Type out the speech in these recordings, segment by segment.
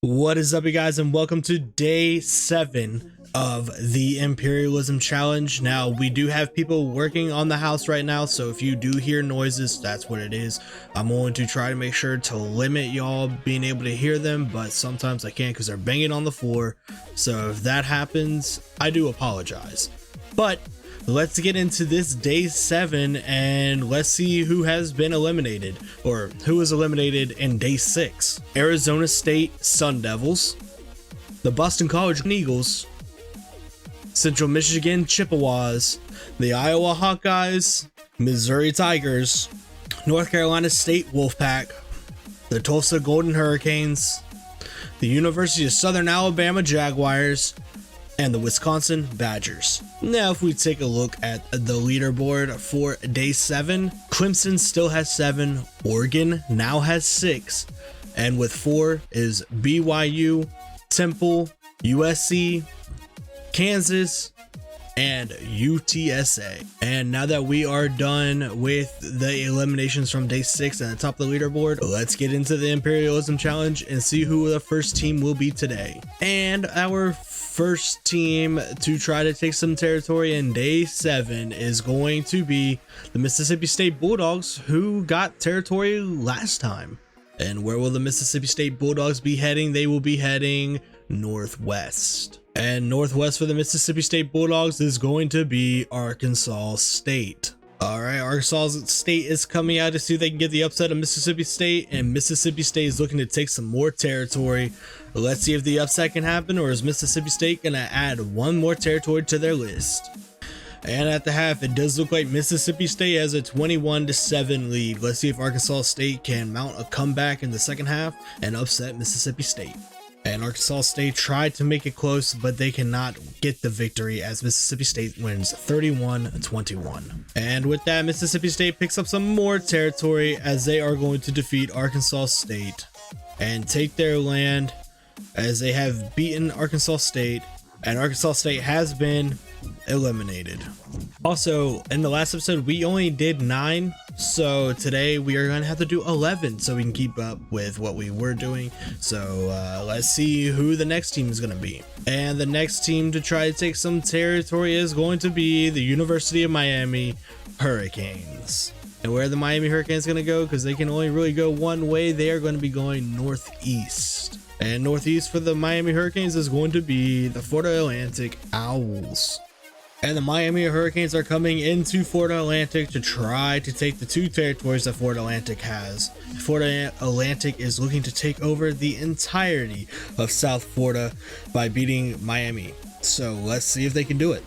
What is up, you guys, and welcome to day 7 of the Imperialism challenge. Now, we do have people working on the house right now, so if you do hear noises, that's what it is. I'm going to try to make sure to limit y'all being able to hear them, but sometimes I can't because they're banging on the floor. So if that happens, I do apologize. But let's get into this day 7 and let's see who has been eliminated, or who was eliminated in day 6. Arizona State Sun Devils, the Boston College Eagles, Central Michigan Chippewas, the Iowa Hawkeyes, Missouri Tigers, North Carolina State Wolfpack, the Tulsa Golden Hurricanes, the University of Southern Alabama Jaguars, and the Wisconsin Badgers. Now, if we take a look at the leaderboard for day 7, Clemson still has 7, Oregon now has 6, and with 4 is BYU, Temple, USC, Kansas, and UTSA. And now that we are done with the eliminations from day 6 and the top of the leaderboard, let's get into the Imperialism challenge and see who the first team will be today. And our first team to try to take some territory in day 7 is going to be the Mississippi State Bulldogs, who got territory last time. And where will the Mississippi State Bulldogs be heading? They will be heading northwest. And northwest for the Mississippi State Bulldogs is going to be Arkansas State. All right, Arkansas State is coming out to see if they can get the upset of Mississippi State, and Mississippi State is looking to take some more territory. Let's see if the upset can happen, or is Mississippi State going to add one more territory to their list? And at the half, it does look like Mississippi State has a 21-7 lead. Let's see if Arkansas State can mount a comeback in the second half and upset Mississippi State. And Arkansas State tried to make it close, but they cannot get the victory as Mississippi State wins 31-21. And with that, Mississippi State picks up some more territory as they are going to defeat Arkansas State and take their land, as they have beaten Arkansas State, and Arkansas State has been eliminated. Also, in the last episode, we only did 9, so today we are going to have to do 11 so we can keep up with what we were doing. So let's see who the next team is going to be. And the next team to try to take some territory is going to be the University of Miami Hurricanes. And where are the Miami Hurricanes going to go? Because they can only really go one way. They are going to be going northeast. And northeast for the Miami Hurricanes is going to be the Florida Atlantic Owls. And the Miami Hurricanes are coming into Florida Atlantic to try to take the 2 territories that Florida Atlantic has. Florida Atlantic is looking to take over the entirety of South Florida by beating Miami. So let's see if they can do it.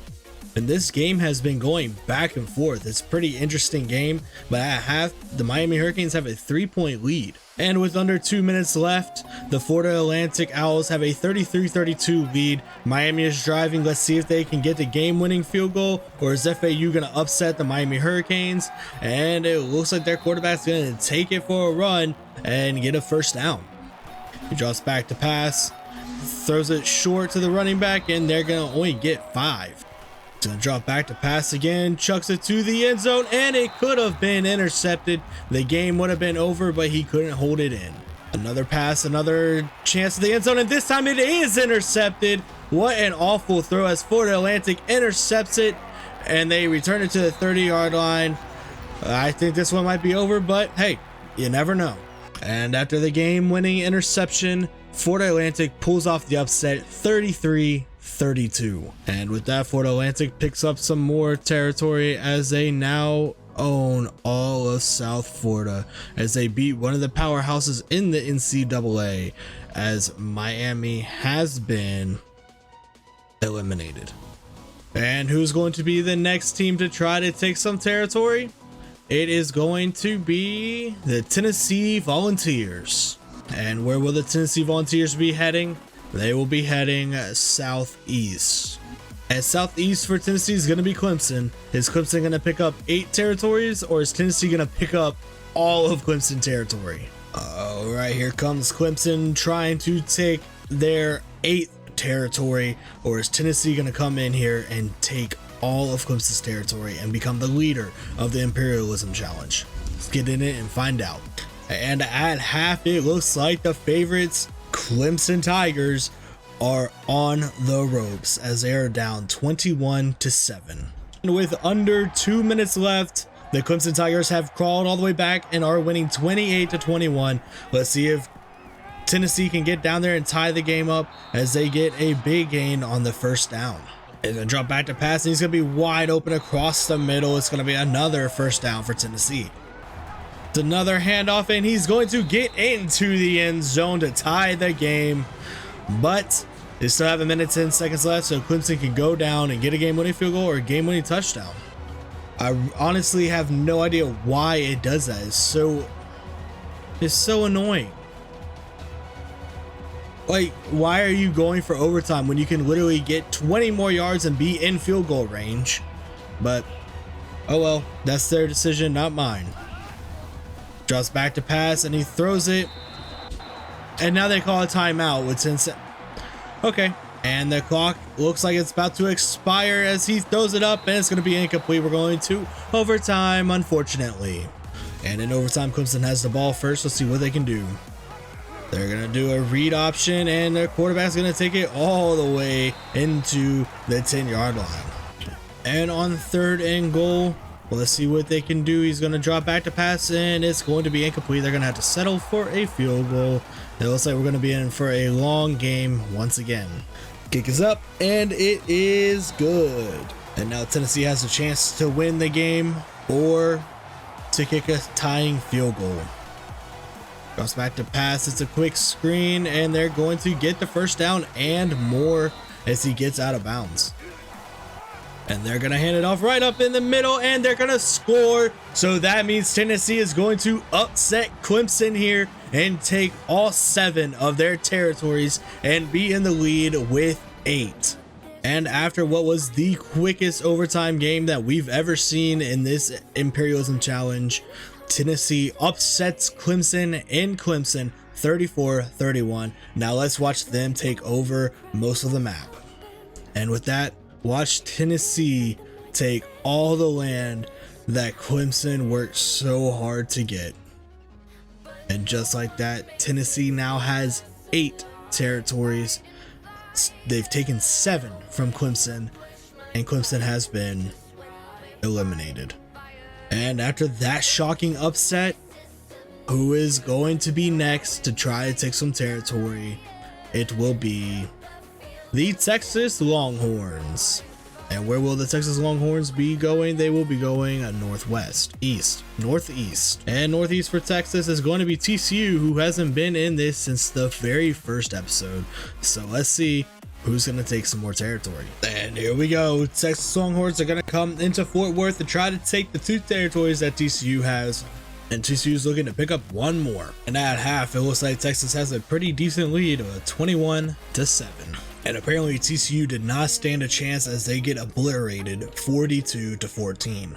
And this game has been going back and forth. It's a pretty interesting game, but at half, the Miami Hurricanes have a 3-point lead. And with under 2 minutes left, the Florida Atlantic Owls have a 33-32 lead. Miami is driving. Let's see if they can get the game-winning field goal, or is FAU going to upset the Miami Hurricanes? And it looks like their quarterback's going to take it for a run and get a first down. He drops back to pass, throws it short to the running back, and they're going to only get 5. He's gonna drop back to pass again, chucks it to the end zone, and it could have been intercepted. The game would have been over, but he couldn't hold it in. Another pass, another chance to the end zone, and this time it is intercepted. What an awful throw as Florida Atlantic intercepts it, and they return it to the 30-yard line. I think this one might be over, but hey, you never know. And after the game-winning interception, Florida Atlantic pulls off the upset 33-32. And with that, Florida Atlantic picks up some more territory as they now own all of South Florida, as they beat one of the powerhouses in the NCAA, as Miami has been eliminated. And who's going to be the next team to try to take some territory? It is going to be the Tennessee Volunteers. And where will the Tennessee Volunteers be heading? They will be heading southeast. And southeast for Tennessee is going to be Clemson. Is Clemson going to pick up 8 territories, or is Tennessee going to pick up all of Clemson territory? All right, here comes Clemson trying to take their 8th territory, or is Tennessee going to come in here and take all of Clemson's territory and become the leader of the Imperialism challenge? Let's get in it and find out. And at half, it looks like the favorites Clemson Tigers are on the ropes as they are down 21-7. And with under 2 minutes left, the Clemson Tigers have crawled all the way back and are winning 28-21. Let's see if Tennessee can get down there and tie the game up as they get a big gain on the first down. He's gonna drop back to pass and he's gonna be wide open across the middle. It's gonna be another first down for Tennessee. It's another handoff and he's going to get into the end zone to tie the game, but they still have 1:10 left, so Clemson can go down and get a game-winning field goal or a game-winning touchdown. I honestly have no idea why it does that. It's so annoying. Like, why are you going for overtime when you can literally get 20 more yards and be in field goal range? But, oh well, that's their decision, not mine. Drops back to pass and he throws it. And now they call a timeout with 10 seconds. Okay. And the clock looks like it's about to expire as he throws it up and it's going to be incomplete. We're going to overtime, unfortunately. And in overtime, Clemson has the ball first. Let's see what they can do. They're going to do a read option and their quarterback's going to take it all the way into the 10-yard line. And on 3rd and goal, well, let's see what they can do. He's going to drop back to pass and it's going to be incomplete. They're going to have to settle for a field goal. It looks like we're going to be in for a long game once again. Kick is up and it is good. And now Tennessee has a chance to win the game or to kick a tying field goal. Drops back to pass. It's a quick screen and they're going to get the first down and more as he gets out of bounds. And they're going to hand it off right up in the middle and they're going to score. So that means Tennessee is going to upset Clemson here and take all 7 of their territories and be in the lead with 8. And after what was the quickest overtime game that we've ever seen in this Imperialism Challenge, Tennessee upsets Clemson in Clemson 34-31. Now let's watch them take over most of the map. And with that, watch Tennessee take all the land that Clemson worked so hard to get. And just like that, Tennessee now has 8 territories. They've taken 7 from Clemson, and Clemson has been eliminated. And after that shocking upset, who is going to be next to try to take some territory? It will be the Texas Longhorns. And where will the Texas Longhorns be going? They will be going northwest, northeast. And northeast for Texas is going to be TCU, who hasn't been in this since the very first episode. So let's see who's going to take some more territory. And here we go. Texas Longhorns are going to come into Fort Worth to try to take the 2 territories that TCU has. And TCU is looking to pick up 1 more. And at half, it looks like Texas has a pretty decent lead of 21-7. And apparently TCU did not stand a chance as they get obliterated 42-14.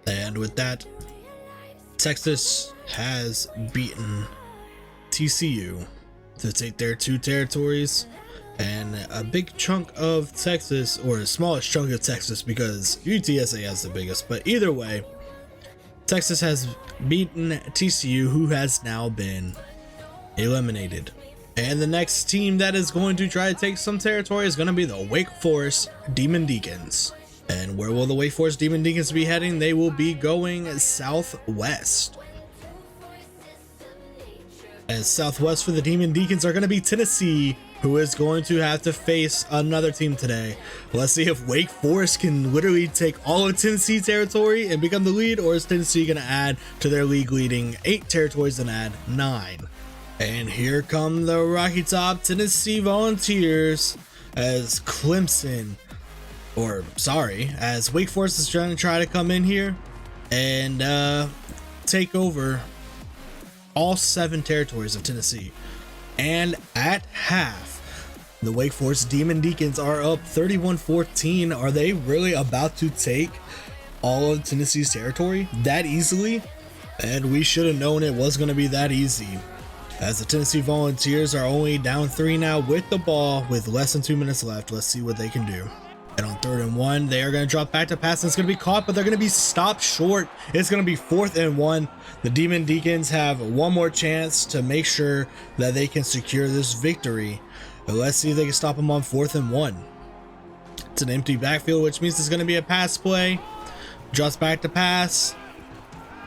And with that, Texas has beaten TCU to take their 2 territories. And a big chunk of Texas, or the smallest chunk of Texas, because UTSA has the biggest, but either way, Texas has beaten TCU, who has now been eliminated. And the next team that is going to try to take some territory is going to be the Wake Forest Demon Deacons. And where will the Wake Forest Demon Deacons be heading? They will be going southwest. And southwest for the Demon Deacons are going to be Tennessee, who is going to have to face another team today. Let's see if Wake Forest can literally take all of Tennessee territory and become the lead, or is Tennessee going to add to their league leading 8 territories and add 9. And here come the Rocky Top Tennessee Volunteers as as Wake Forest is trying to come in here and take over all 7 territories of Tennessee. And at half, the Wake Forest Demon Deacons are up 31-14. Are they really about to take all of Tennessee's territory that easily? And we should have known it was going to be that easy, as the Tennessee Volunteers are only down 3 now with the ball with less than 2 minutes left. Let's see what they can do. And on 3rd and 1, they are going to drop back to pass. It's going to be caught, but they're going to be stopped short. It's going to be 4th and 1. The Demon Deacons have one more chance to make sure that they can secure this victory. But let's see if they can stop them on 4th and 1. It's an empty backfield, which means it's going to be a pass play. Drops back to pass.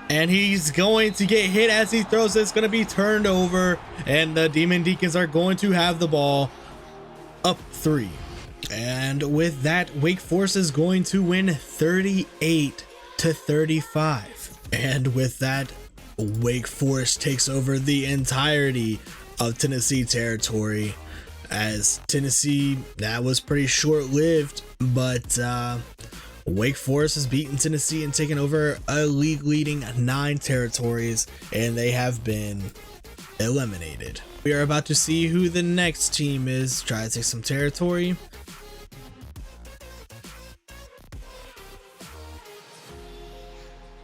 And he's going to get hit as he throws it. It's going to be turned over. And the Demon Deacons are going to have the ball up 3. And with that, Wake Forest is going to win 38-35. And with that, Wake Forest takes over the entirety of Tennessee territory. As Tennessee, that was pretty short-lived, but Wake Forest has beaten Tennessee and taken over a league-leading 9 territories, and they have been eliminated. We are about to see who the next team is. Try to take some territory.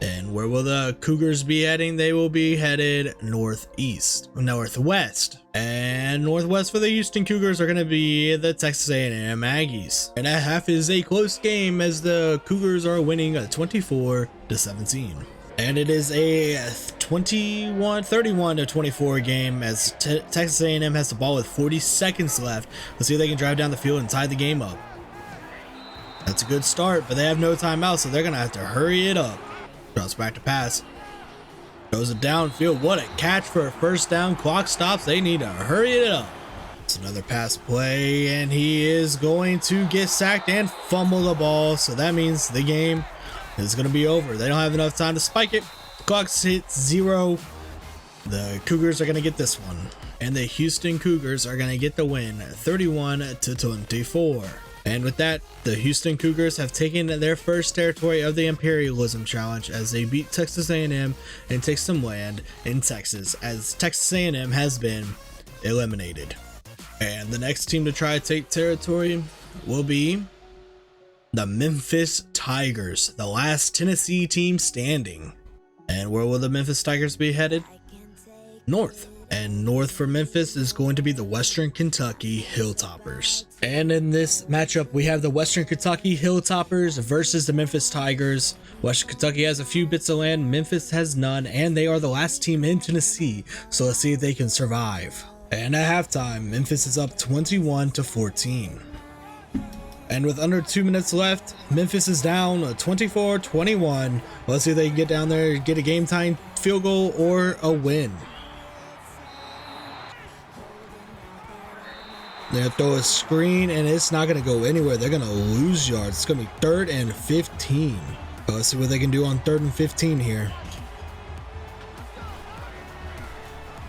And where will the Cougars be heading? They will be headed northwest. And northwest for the Houston Cougars are going to be the Texas A&M Aggies. And that half is a close game as the Cougars are winning 24-17. And it is a 31-24 game as Texas A&M has the ball with 40 seconds left. Let's see if they can drive down the field and tie the game up. That's a good start, but they have no timeout, so they're going to have to hurry it up. Drops back to pass. Goes it downfield. What a catch for a first down. Clock stops. They need to hurry it up. It's another pass play, and he is going to get sacked and fumble the ball. So that means the game is going to be over. They don't have enough time to spike it. Clock's hit 0. The Cougars are going to get this one. And the Houston Cougars are going to get the win 31-24. And with that, the Houston Cougars have taken their first territory of the Imperialism Challenge as they beat Texas A&M and take some land in Texas, as Texas A&M has been eliminated. And the next team to try to take territory will be the Memphis Tigers, the last Tennessee team standing. And where will the Memphis Tigers be headed? North. And north for Memphis is going to be the Western Kentucky Hilltoppers. And in this matchup, we have the Western Kentucky Hilltoppers versus the Memphis Tigers. Western Kentucky has a few bits of land, Memphis has none, and they are the last team in Tennessee. So let's see if they can survive. And at halftime, Memphis is up 21-14. And with under 2 minutes left, Memphis is down 24-21. Let's see if they can get down there, get a game time field goal or a win. They're gonna throw a screen and it's not gonna go anywhere. They're gonna lose yards. It's gonna be 3rd and 15. Let's see what they can do on 3rd and 15 here.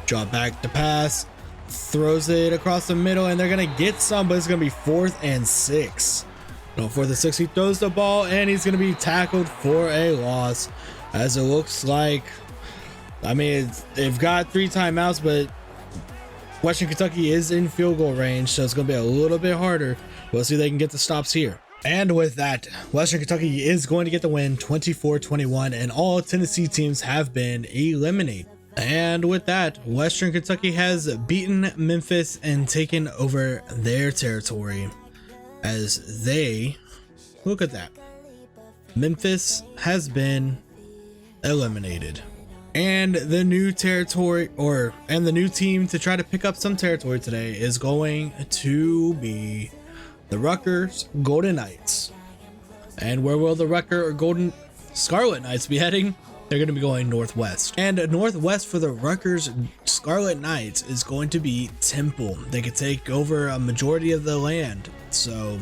Drop back to pass, throws it across the middle, and they're gonna get some, but it's gonna be 4th and 6. No, 4th and 6. He throws the ball and he's gonna be tackled for a loss. As it looks like, I mean, they've got 3 timeouts, but Western Kentucky is in field goal range, so it's going to be a little bit harder. We'll see if they can get the stops here. And with that, Western Kentucky is going to get the win 24-21, and all Tennessee teams have been eliminated. And with that, Western Kentucky has beaten Memphis and taken over their territory as they, look at that, Memphis has been eliminated. And the new territory, and the new team to try to pick up some territory today is going to be the Rutgers Golden Knights. And where will the Rutgers or Golden Scarlet Knights be heading? They're going to be going northwest. And northwest for the Rutgers Scarlet Knights is going to be Temple. They could take over a majority of the land. So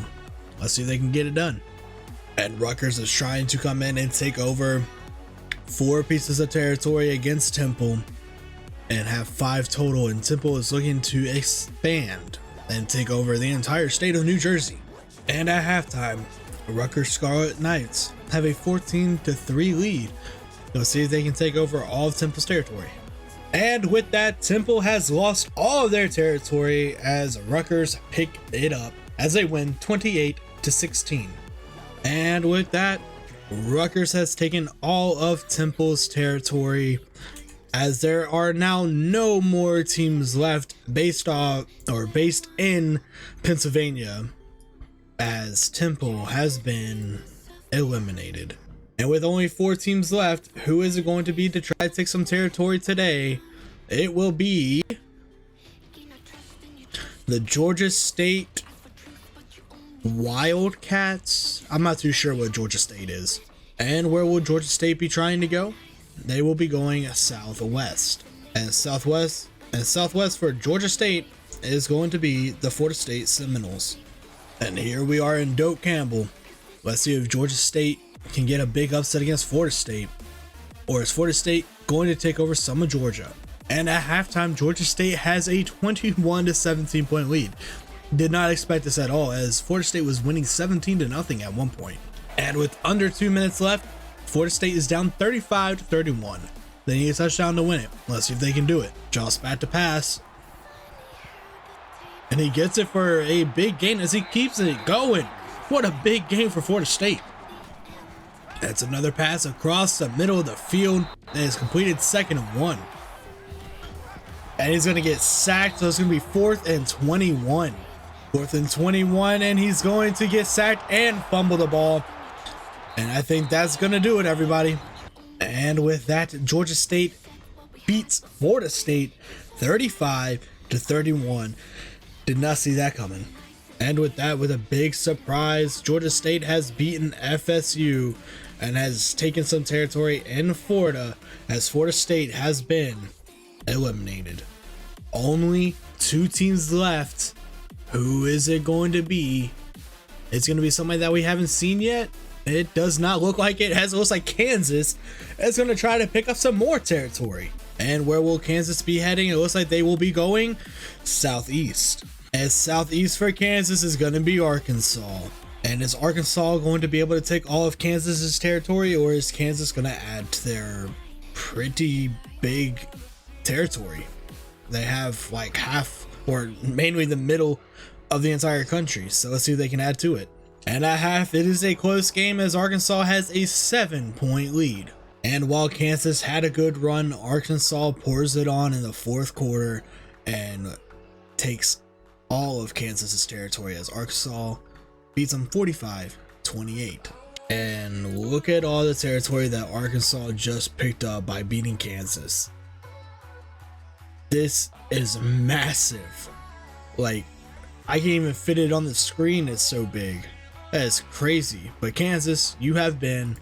let's see if they can get it done. And Rutgers is trying to come in and take over 4 pieces of territory against Temple and have 5 total, and Temple is looking to expand and take over the entire state of New Jersey. And at halftime, Rutgers Scarlet Knights have a 14-3 lead. Let's see if they can take over all of Temple's territory. And with that, Temple has lost all of their territory as Rutgers pick it up as they win 28-16. And with that, Rutgers has taken all of Temple's territory as there are now no more teams left based in Pennsylvania, as Temple has been eliminated. And with only 4 teams left, who is it going to be to try to take some territory today? It will be the Georgia State Wildcats. I'm not too sure what Georgia State is. And where will Georgia State be trying to go? They will be going southwest. And southwest for Georgia State is going to be the Florida State Seminoles. And here we are in Doak Campbell. Let's see if Georgia State can get a big upset against Florida State, or is Florida State going to take over some of Georgia? And at halftime, Georgia State has a 21 to 17 point lead. Did not expect this at all, as Florida State was winning 17-0 at one point. And with under 2 minutes left, Florida State is down 35 to 31. They need a touchdown to win it. Let's see if they can do it. Josh Spat to pass, and he gets it for a big gain as he keeps it going. What a big game for Florida State. That's another pass across the middle of the field that is completed 2nd and 1. And he's going to get sacked, so it's going to be 4th and 21. 4th and 21, and he's going to get sacked and fumble the ball. And I think that's going to do it, everybody. And with that, Georgia State beats Florida State 35 to 31. Did not see that coming. And with that, with a big surprise, Georgia State has beaten FSU and has taken some territory in Florida, as Florida State has been eliminated. Only 2 teams left. Who is it going to be? It's going to be somebody that we haven't seen yet. It does not look like it. It looks like Kansas is going to try to pick up some more territory. And where will Kansas be heading? It looks like they will be going southeast. As southeast for Kansas is going to be Arkansas. And is Arkansas going to be able to take all of Kansas's territory, or is Kansas going to add to their pretty big territory? They have like half, or mainly the middle of the entire country. So let's see if they can add to it. And at half, it is a close game as Arkansas has a 7-point lead. And while Kansas had a good run, Arkansas pours it on in the 4th quarter and takes all of Kansas's territory as Arkansas beats them 45-28. And look at all the territory that Arkansas just picked up by beating Kansas. This is massive. Like, I can't even fit it on the screen, it's so big. That is crazy. But Kansas, you have been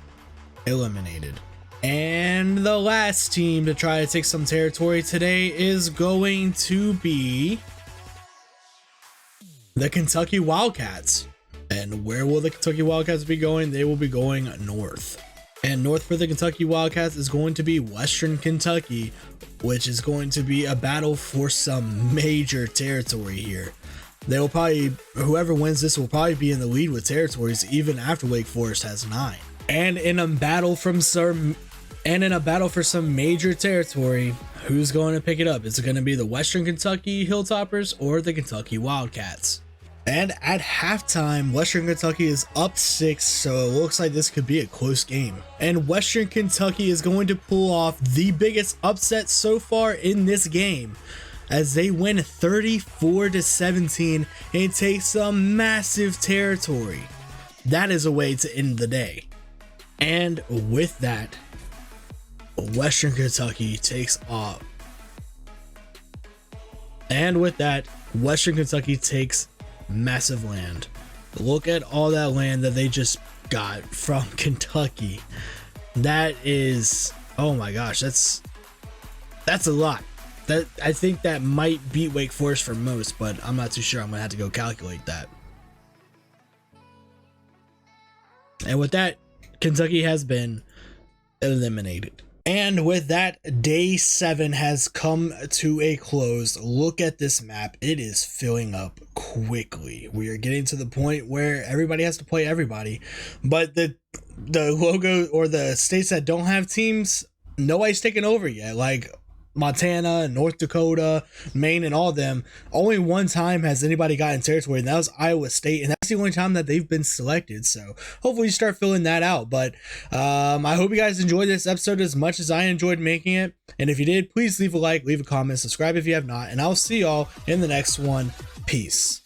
eliminated. And the last team to try to take some territory today is going to be the Kentucky Wildcats. And where will the Kentucky Wildcats be going? They will be going north. And north for the Kentucky Wildcats is going to be Western Kentucky, which is going to be a battle for some major territory here. They will probably, whoever wins this will probably be in the lead with territories even after Wake Forest has 9. And in a battle for some major territory, who's going to pick it up? Is it going to be the Western Kentucky Hilltoppers or the Kentucky Wildcats? And at halftime, Western Kentucky is up 6, so it looks like this could be a close game. And Western Kentucky is going to pull off the biggest upset so far in this game, as they win 34-17 and take some massive territory. That is a way to end the day. And with that, Western Kentucky takes off. And with that, Western Kentucky takes massive land. Look at all that land that they just got from Kentucky. That is, oh my gosh, that's a lot. That, I think that might beat Wake Forest for most, but I'm not too sure. I'm gonna have to go calculate that. And with that, Kentucky has been eliminated. And with that, day 7 has come to a close. Look at this map. It is filling up quickly. We are getting to the point where everybody has to play everybody. But the logo, or the states that don't have teams, nobody's taken over yet. Like Montana, North Dakota, Maine, and all of them. Only one time has anybody gotten territory, and that was Iowa State, and that's the only time that they've been selected. So hopefully you start filling that out. But I hope you guys enjoyed this episode as much as I enjoyed making it. And if you did, please leave a like, leave a comment, subscribe if you have not, and I'll see y'all in the next one. Peace.